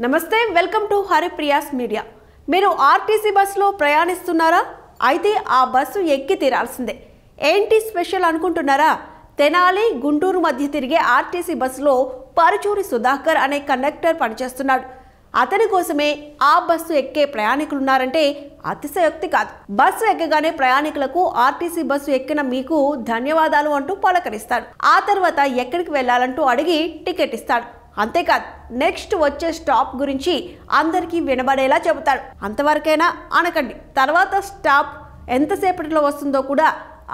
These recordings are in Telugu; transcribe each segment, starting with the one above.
నమస్తే, వెల్కమ్ టు హరిప్రియాస్ మీడియా. మీరు ఆర్టీసీ బస్సులో ప్రయాణిస్తున్నారా? అయితే ఆ బస్సు ఎక్కి తీరాల్సిందే. ఏంటి స్పెషల్ అనుకుంటున్నారా? తెనాలి గుంటూరు మధ్య తిరిగే ఆర్టీసీ బస్సులో పరుచూరి సుధాకర్ అనే కండక్టర్ పనిచేస్తున్నాడు. అతని కోసమే ఆ బస్సు ఎక్కే ప్రయాణికులున్నారంటే అతిశయోక్తి కాదు. బస్సు ఎక్కగానే ప్రయాణికులకు ఆర్టీసీ బస్సు ఎక్కిన మీకు ధన్యవాదాలు అంటూ పలకరిస్తాడు. ఆ తర్వాత ఎక్కడికి వెళ్ళాలంటూ అడిగి టికెట్ ఇస్తాడు. అంతేకాదు, నెక్స్ట్ వచ్చే స్టాప్ గురించి అందరికీ వినబడేలా చెబుతాడు. అంతవరకైనా అనకండి, తర్వాత స్టాప్ ఎంతసేపటిలో వస్తుందో కూడా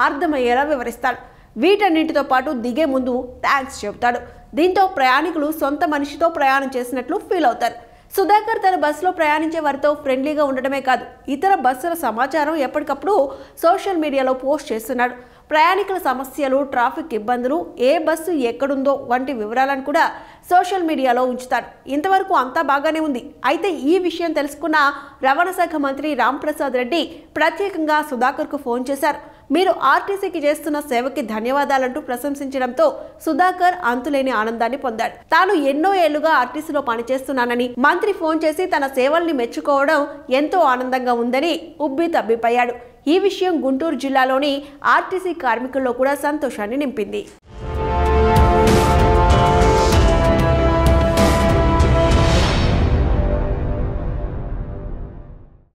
అర్థమయ్యేలా వివరిస్తాడు. వీటన్నింటితో పాటు దిగే ముందు థ్యాంక్స్ చెబుతాడు. దీంతో ప్రయాణికులు సొంత మనిషితో ప్రయాణం చేసినట్లు ఫీల్ అవుతారు. సుధాకర్ తన బస్సులో ప్రయాణించే వారితో ఫ్రెండ్లీగా ఉండటమే కాదు, ఇతర బస్సుల సమాచారం ఎప్పటికప్పుడు సోషల్ మీడియాలో పోస్ట్ చేస్తున్నాడు. ప్రయాణికుల సమస్యలు, ట్రాఫిక్ ఇబ్బందులు, ఏ బస్సు ఎక్కడుందో వంటి వివరాలను కూడా సోషల్ మీడియాలో ఉంచుతాడు. ఇంతవరకు అంతా బాగానే ఉంది. అయితే ఈ విషయం తెలుసుకున్న రవాణా శాఖ మంత్రి రాంప్రసాద్ రెడ్డి ప్రత్యేకంగా సుధాకర్కు ఫోన్ చేశారు. మీరు ఆర్టీసీకి చేస్తున్న సేవకి ధన్యవాదాలంటూ ప్రశంసించడంతో సుధాకర్ అంతులేని ఆనందాన్ని పొందాడు. తాను ఎన్నో ఏళ్లుగా ఆర్టీసీలో పనిచేస్తున్నానని మంత్రి ఫోన్ చేసి తన సేవల్ని మెచ్చుకోవడం ఎంతో ఆనందంగా ఉందని ఉబ్బి తబ్బిపోయాడు. ఈ విషయం గుంటూరు జిల్లాలోని ఆర్టీసీ కార్మికుల్లో కూడా సంతోషాన్ని నింపింది.